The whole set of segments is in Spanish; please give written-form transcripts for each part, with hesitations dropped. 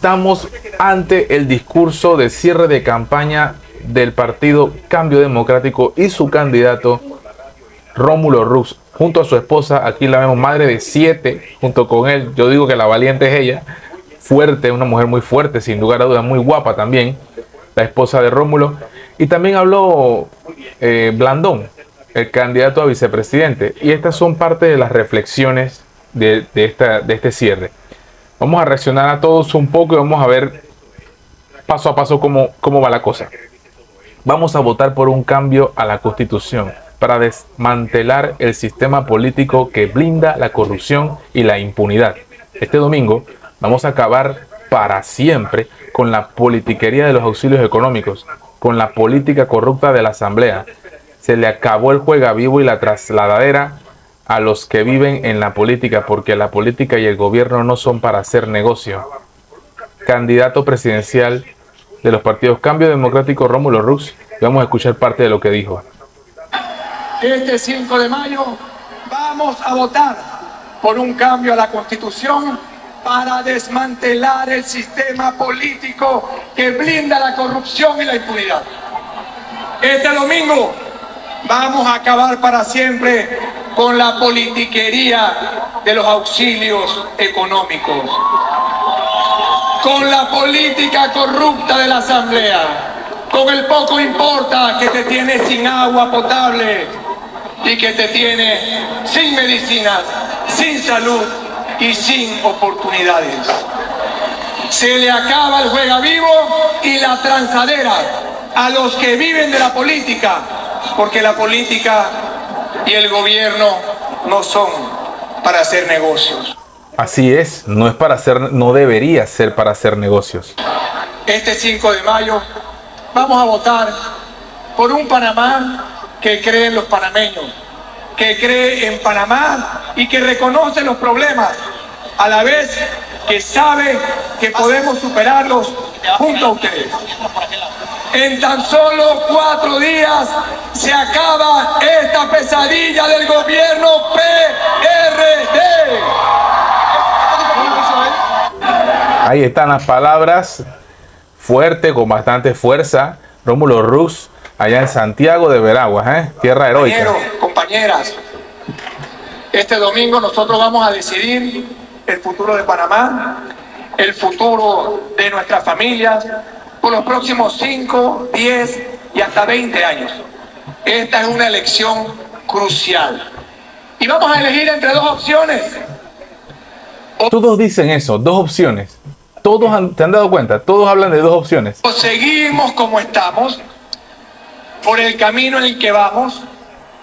estamos ante el discurso de cierre de campaña del partido Cambio Democrático y su candidato Rómulo Rux, junto a su esposa. Aquí la vemos, madre de 7, junto con él. Yo digo que la valiente es ella, fuerte, una mujer muy fuerte, sin lugar a dudas, muy guapa también, la esposa de Rómulo. Y también habló Blandón, el candidato a vicepresidente. Y estas son parte de las reflexiones de este cierre. Vamos a reaccionar a todos un poco y vamos a ver paso a paso cómo va la cosa. Vamos a votar por un cambio a la Constitución para desmantelar el sistema político que blinda la corrupción y la impunidad. Este domingo vamos a acabar para siempre con la politiquería de los auxilios económicos, con la política corrupta de la Asamblea. Se le acabó el juega vivo y la trasladadera a los que viven en la política, porque la política y el gobierno no son para hacer negocio. Candidato presidencial de los partidos Cambio Democrático, Rómulo Rux. Vamos a escuchar parte de lo que dijo. Este 5 de mayo vamos a votar por un cambio a la Constitución para desmantelar el sistema político que blinda la corrupción y la impunidad. Este domingo vamos a acabar para siempre con la politiquería de los auxilios económicos, con la política corrupta de la Asamblea, con el poco importa que te tiene sin agua potable y que te tiene sin medicinas, sin salud y sin oportunidades. Se le acaba el juega vivo y la transadera a los que viven de la política, porque la política y el gobierno no son para hacer negocios. Así es, no debería ser para hacer negocios. Este 5 de mayo vamos a votar por un Panamá que cree en los panameños, que cree en Panamá y que reconoce los problemas, a la vez que sabe que podemos superarlos junto a ustedes. En tan solo 4 días se acaba esta pesadilla del gobierno PRD. Ahí están las palabras, fuerte, con bastante fuerza. Rómulo Rux, allá en Santiago de Veraguas, tierra heroica. Compañeros, compañeras, este domingo nosotros vamos a decidir el futuro de Panamá, el futuro de nuestras familias, por los próximos 5, 10 y hasta 20 años. Esta es una elección crucial. Y vamos a elegir entre 2 opciones. Todos dicen eso, 2 opciones. Todos ¿te han dado cuenta? Todos hablan de 2 opciones. O seguimos como estamos, por el camino en el que vamos,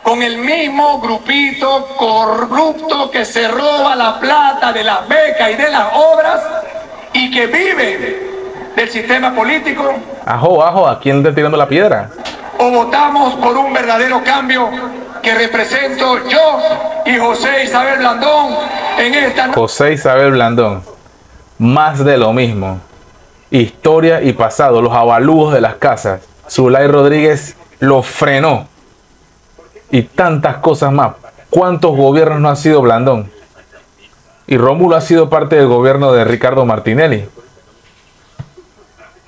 con el mismo grupito corrupto que se roba la plata de las becas y de las obras y que vive del sistema político. Ajo, ¿a quién está tirando la piedra? O votamos por un verdadero cambio que represento yo y José Isabel Blandón en esta... José Isabel Blandón. Más de lo mismo. Historia y pasado, los avalúos de las casas. Zulay Rodríguez lo frenó. Y tantas cosas más. ¿Cuántos gobiernos no ha sido Blandón? Y Rómulo ha sido parte del gobierno de Ricardo Martinelli.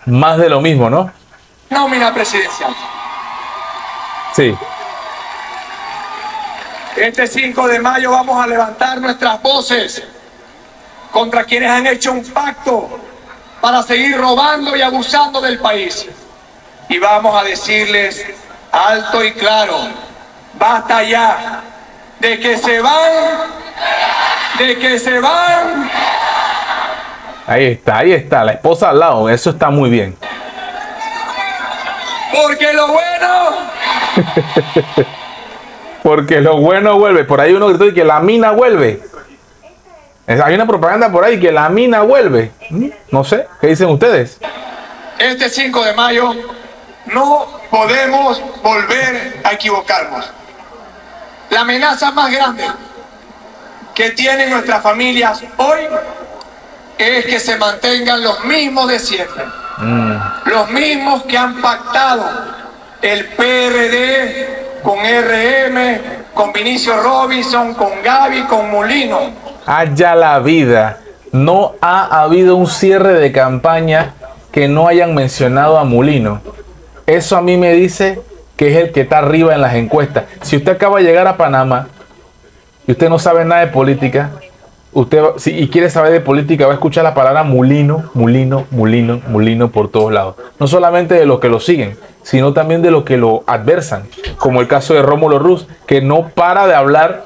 Más de lo mismo, ¿no? Nómina presidencial. Sí. Este 5 de mayo vamos a levantar nuestras voces contra quienes han hecho un pacto para seguir robando y abusando del país. Y vamos a decirles alto y claro, basta ya, de que se van. Ahí está, la esposa al lado, eso está muy bien. Porque lo bueno... Porque lo bueno vuelve. Por ahí uno gritó y que la mina vuelve. Hay una propaganda por ahí que la mina vuelve. No sé, ¿qué dicen ustedes? Este 5 de mayo no podemos volver a equivocarnos. La amenaza más grande que tienen nuestras familias hoy es que se mantengan los mismos de siempre. Los mismos que han pactado el PRD con RM, con Vinicio Robinson, con Gaby, con Molino. Haya la vida. No ha habido un cierre de campaña que no hayan mencionado a Mulino. Eso a mí me dice que es el que está arriba en las encuestas. Si usted acaba de llegar a Panamá y usted no sabe nada de política, y quiere saber de política, va a escuchar la palabra Mulino, Mulino, Mulino, Mulino por todos lados. No solamente de los que lo siguen, sino también de los que lo adversan, como el caso de Rómulo Rux, que no para de hablar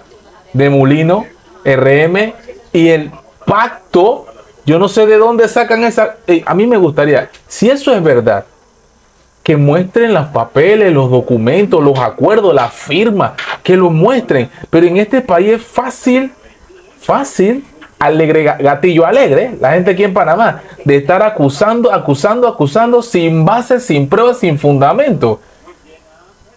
de Mulino, RM y el pacto. Yo no sé de dónde sacan esa. A mí me gustaría, si eso es verdad, que muestren los papeles, los documentos, los acuerdos, las firmas, que lo muestren. Pero en este país es fácil, alegre, gatillo alegre, la gente aquí en Panamá, de estar acusando sin base, sin pruebas, sin fundamento.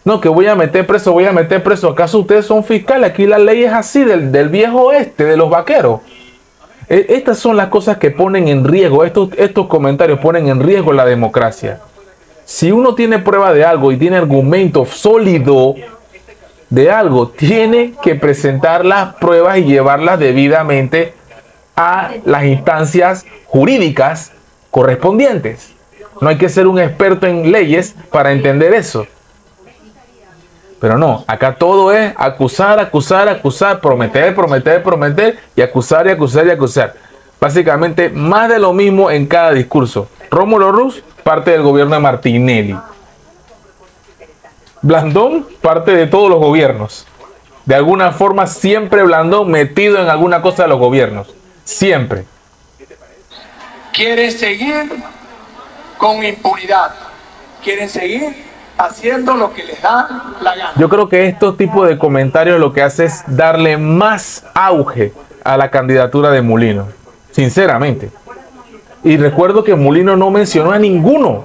No, que voy a meter preso. ¿Acaso ustedes son fiscales? Aquí la ley es así, del viejo oeste, de los vaqueros. Estas son las cosas que ponen en riesgo, estos comentarios ponen en riesgo la democracia. Si uno tiene prueba de algo y tiene argumento sólido de algo, tiene que presentar las pruebas y llevarlas debidamente a las instancias jurídicas correspondientes. No hay que ser un experto en leyes para entender eso. Pero no, acá todo es acusar, prometer y acusar. Básicamente más de lo mismo en cada discurso. Rómulo Rux, parte del gobierno de Martinelli. Blandón, parte de todos los gobiernos. De alguna forma siempre Blandón metido en alguna cosa de los gobiernos. Siempre. Quieren seguir con impunidad. Quieren seguir haciendo lo que les da la gana. Yo creo que estos tipos de comentarios lo que hace es darle más auge a la candidatura de Mulino. Sinceramente. Y recuerdo que Mulino no mencionó a ninguno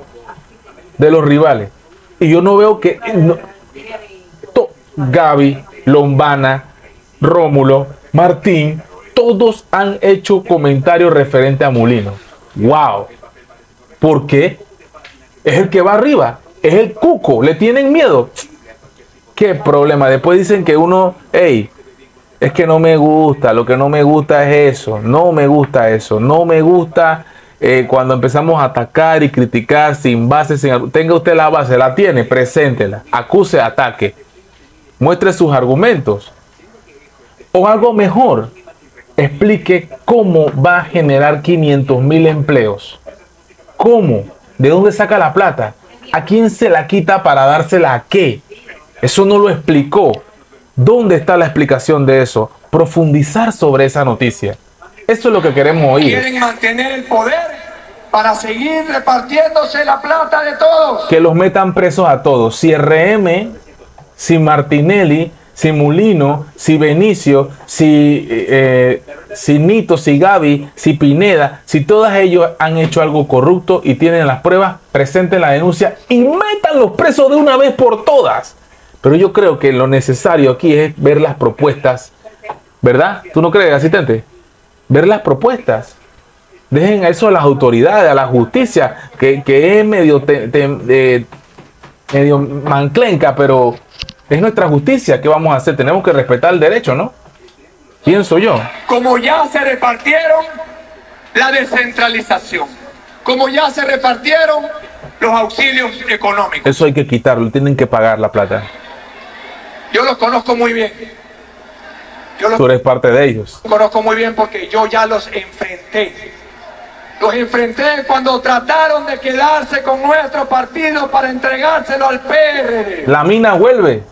de los rivales. Y yo no veo que Gaby, Lombana, Rómulo, Martín, todos han hecho comentarios referentes a Mulino. ¡Wow! ¿Por qué? Es el que va arriba. Es el cuco. ¿Le tienen miedo? ¿Qué problema? Después dicen que uno, hey, es que no me gusta. Lo que no me gusta es eso. No me gusta eso. No me gusta cuando empezamos a atacar y criticar sin base. Tenga usted la base. La tiene. Preséntela. Acuse, ataque. Muestre sus argumentos. O algo mejor. Explique cómo va a generar 500,000 empleos. ¿Cómo? ¿De dónde saca la plata? ¿A quién se la quita para dársela a qué? Eso no lo explicó. ¿Dónde está la explicación de eso? Profundizar sobre esa noticia. Eso es lo que queremos oír. Quieren mantener el poder para seguir repartiéndose la plata de todos. Que los metan presos a todos. Si RM, si Martinelli, si Mulino, si Benicio, si Nito, si Gaby, si Pineda, si todos ellos han hecho algo corrupto y tienen las pruebas, presenten la denuncia y métanlos presos de una vez por todas. Pero yo creo que lo necesario aquí es ver las propuestas, ¿verdad? ¿Tú no crees, asistente? Ver las propuestas. Dejen a eso a las autoridades, a la justicia, que es medio manclenca, pero es nuestra justicia. ¿Qué vamos a hacer? Tenemos que respetar el derecho, ¿no? Pienso yo. Como ya se repartieron la descentralización, como ya se repartieron los auxilios económicos. Eso hay que quitarlo, tienen que pagar la plata. Yo los conozco muy bien. Tú eres parte de ellos. Los conozco muy bien porque yo ya los enfrenté. Los enfrenté cuando trataron de quedarse con nuestro partido para entregárselo al PRD. La mina vuelve.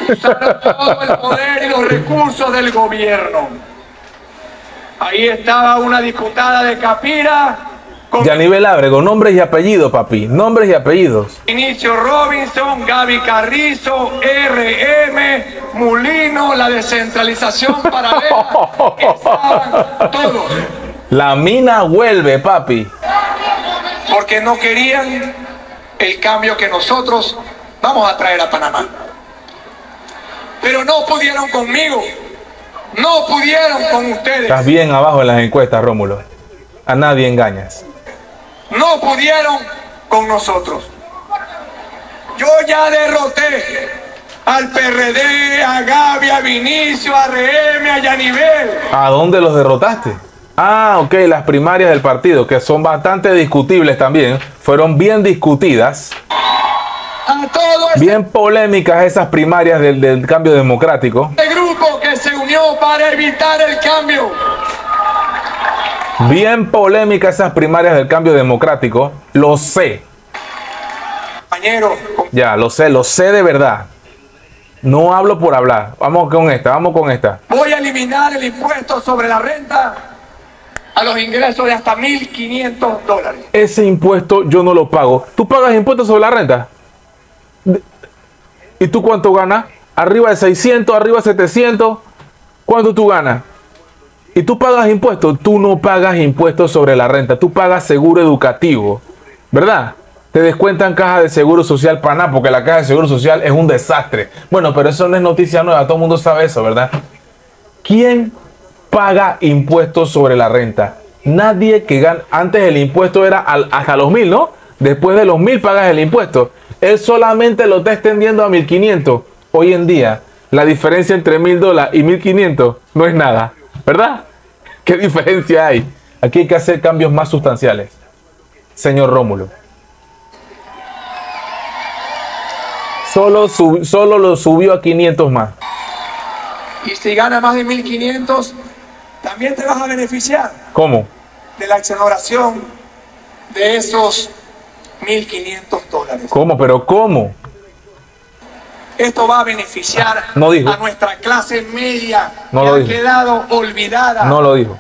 Usaron todo el poder y los recursos del gobierno. Ahí estaba una diputada de Capira. Yanivel Ábrego, nombres y apellidos, papi. Nombres y apellidos. Inicio Robinson, Gaby Carrizo, RM, Mulino, la descentralización paralela. Estaban todos. La mina vuelve, papi. Porque no querían el cambio que nosotros vamos a traer a Panamá. Pero no pudieron conmigo. No pudieron con ustedes. Estás bien abajo en las encuestas, Rómulo. A nadie engañas. No pudieron con nosotros. Yo ya derroté al PRD, a Gaby, a Vinicio, a RM, a Yanivel. ¿A dónde los derrotaste? Ah, ok, las primarias del partido, que son bastante discutibles también, fueron bien discutidas, A todo bien polémicas esas primarias del cambio democrático. este grupo que se unió para evitar el cambio. Bien polémicas esas primarias del cambio democrático, lo sé. Compañero, Ya, lo sé de verdad. No hablo por hablar. Vamos con esta. voy a eliminar el impuesto sobre la renta a los ingresos de hasta $1.500. Ese impuesto yo no lo pago. ¿Tú pagas impuestos sobre la renta? ¿Y tú cuánto ganas? Arriba de 600, arriba de 700. ¿Cuánto tú ganas? ¿Y tú pagas impuestos? Tú no pagas impuestos sobre la renta. Tú pagas seguro educativo. ¿Verdad? Te descuentan caja de seguro social para nada, porque la caja de seguro social es un desastre. Bueno, pero eso no es noticia nueva. Todo el mundo sabe eso, ¿verdad? ¿Quién paga impuestos sobre la renta? Nadie que gana. Antes el impuesto era hasta los 1.000, ¿no? Después de los 1.000 pagas el impuesto. Él solamente lo está extendiendo a 1.500. Hoy en día, la diferencia entre $1.000 y 1.500 no es nada, ¿verdad? ¿Qué diferencia hay? Aquí hay que hacer cambios más sustanciales. Señor Rómulo. Solo lo subió a 500 más. Y si gana más de 1.500, también te vas a beneficiar ¿Cómo? de la exoneración de esos $1.500. ¿Cómo? ¿Pero cómo? Esto va a beneficiar No dijo. a nuestra clase media No que lo ha dijo. quedado olvidada. No lo dijo.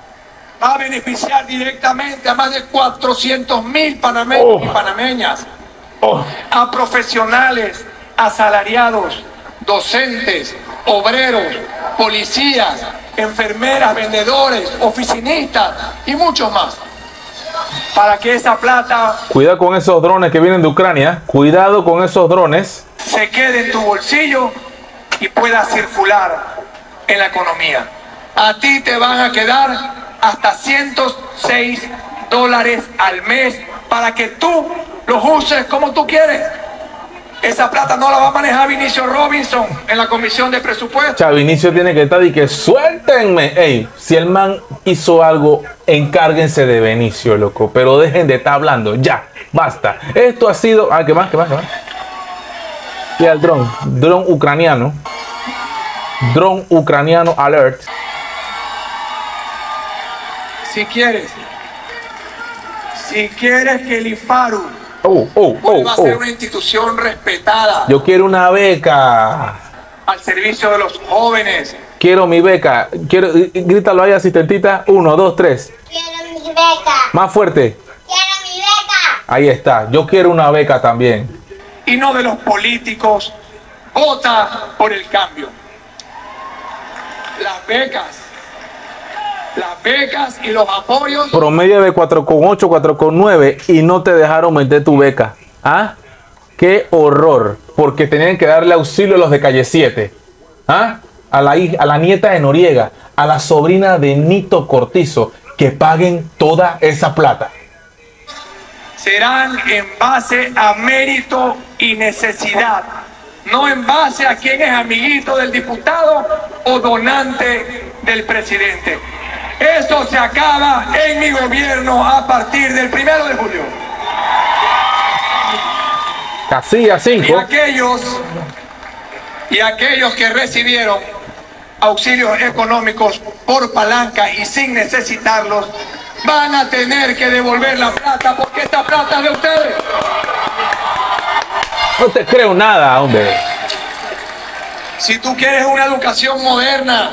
Va a beneficiar directamente a más de 400.000 panameños y panameñas, a profesionales, asalariados, docentes, obreros, policías, enfermeras, vendedores, oficinistas y muchos más. Para que esa plata Cuidado con esos drones que vienen de Ucrania. Cuidado con esos drones. se quede en tu bolsillo y pueda circular en la economía. A ti te van a quedar hasta $106 al mes para que tú los uses como tú quieres. Esa plata no la va a manejar Vinicio Robinson en la comisión de presupuesto. Vinicio tiene que estar y que suéltenme. Ey, si el man hizo algo, encárguense de Vinicio, loco. Pero dejen de estar hablando. Ya, basta. Esto ha sido. Ah, ¿qué más? Y al dron. Dron ucraniano. Dron ucraniano alert. Si quieres que el IFARU vuelva a ser una institución respetada Yo quiero una beca. al servicio de los jóvenes, Quiero mi beca. Grítalo ahí, asistentita. 1, 2, 3. Quiero mi beca. Más fuerte. Quiero mi beca. Ahí está. Yo quiero una beca también. y no de los políticos, vota por el cambio. Las becas y los apoyos. Promedio de 4,8, 4,9 y no te dejaron meter tu beca. ¿Ah? ¡Qué horror! Porque tenían que darle auxilio a los de Calle 7. ¿Ah? A la nieta de Noriega, a la sobrina de Nito Cortizo, que paguen toda esa plata. Serán en base a mérito y necesidad, no en base a quién es amiguito del diputado o donante del presidente. Eso se acaba en mi gobierno a partir del 1 de julio. Casilla 5. Y aquellos que recibieron auxilios económicos por palanca y sin necesitarlos, van a tener que devolver la plata porque esta plata es de ustedes. No te creo nada, hombre. Si tú quieres una educación moderna,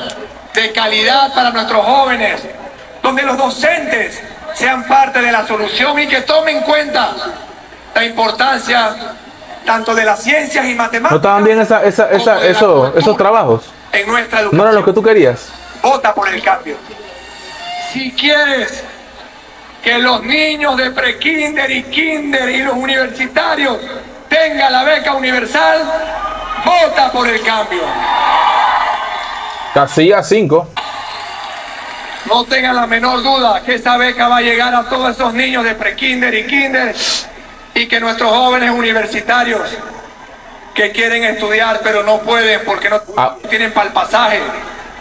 de calidad para nuestros jóvenes, donde los docentes sean parte de la solución y que tomen en cuenta la importancia tanto de las ciencias y matemáticas. ¿No estaban bien esos trabajos? En nuestra educación. ¿No era lo que tú querías? Vota por el cambio. Si quieres que los niños de prekinder y kinder y los universitarios tengan la beca universal, vota por el cambio. Casilla 5. No tengan la menor duda que esa beca va a llegar a todos esos niños de prekinder y kinder y que nuestros jóvenes universitarios que quieren estudiar pero no pueden porque no tienen para el pasaje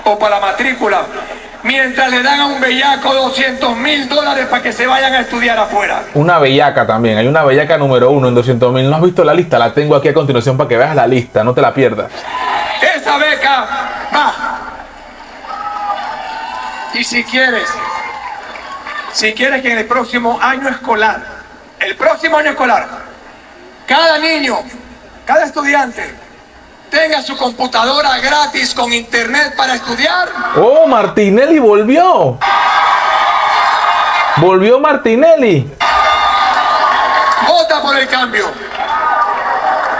o para la matrícula, mientras le dan a un bellaco $200.000 para que se vayan a estudiar afuera. Una bellaca también, hay una bellaca número 1 en 200.000. ¿No has visto la lista? La tengo aquí a continuación para que veas la lista, no te la pierdas. Esa beca va. Y si quieres que en el próximo año escolar, cada niño, cada estudiante tenga su computadora gratis con internet para estudiar. ¡Oh, Martinelli volvió! ¡Volvió Martinelli! Vota por el cambio.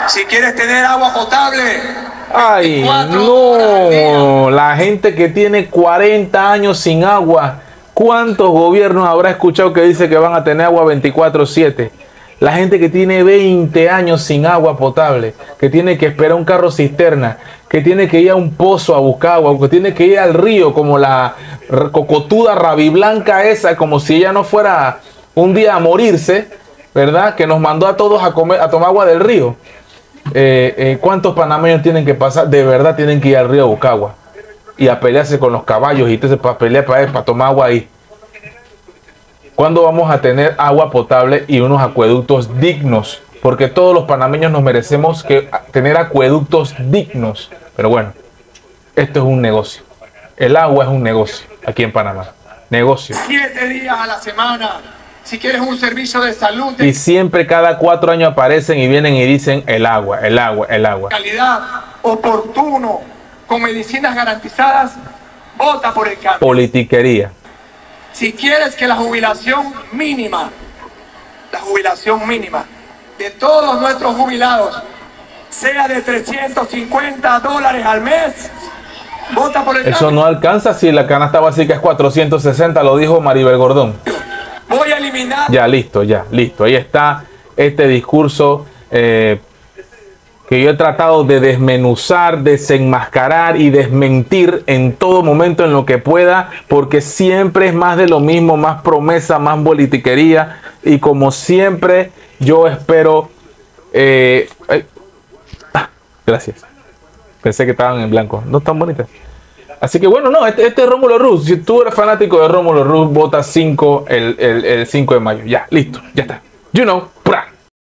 Si quieres tener agua potable. ¡Ay, no! La gente que tiene 40 años sin agua. ¿Cuántos gobiernos habrá escuchado que dice que van a tener agua 24/7? La gente que tiene 20 años sin agua potable, que tiene que esperar un carro cisterna, que tiene que ir a un pozo a buscar agua, que tiene que ir al río como la cocotuda rabiblanca esa, como si ella no fuera un día a morirse, ¿verdad? Que nos mandó a todos a tomar agua del río. ¿Cuántos panameños tienen que pasar? De verdad tienen que ir al río a buscar agua y a pelearse con los caballos y entonces para pelear para tomar agua ahí. ¿Cuándo vamos a tener agua potable y unos acueductos dignos? Porque todos los panameños nos merecemos tener acueductos dignos. Pero bueno, esto es un negocio. El agua es un negocio aquí en Panamá. Negocio. 7 días a la semana. Si quieres un servicio de salud. Y siempre cada 4 años aparecen y vienen y dicen el agua, el agua, el agua. Calidad, oportuno, con medicinas garantizadas, vota por el cambio. Politiquería. Si quieres que la jubilación mínima de todos nuestros jubilados sea de $350 al mes, vota por el cambio. Eso no alcanza si la canasta básica es 460, lo dijo Maribel Gordón. Voy a eliminar. Ya, listo. Ahí está este discurso que yo he tratado de desmenuzar, desenmascarar y desmentir en todo momento en lo que pueda, porque siempre es más de lo mismo, más promesa, más politiquería, y como siempre yo espero... gracias. Pensé que estaban en blanco. No tan bonitas. Así que bueno, no, este es Rómulo Ruz. Si tú eres fanático de Rómulo Ruz, vota 5 el 5 de mayo. Ya, listo, ya está. You know, ¡pra!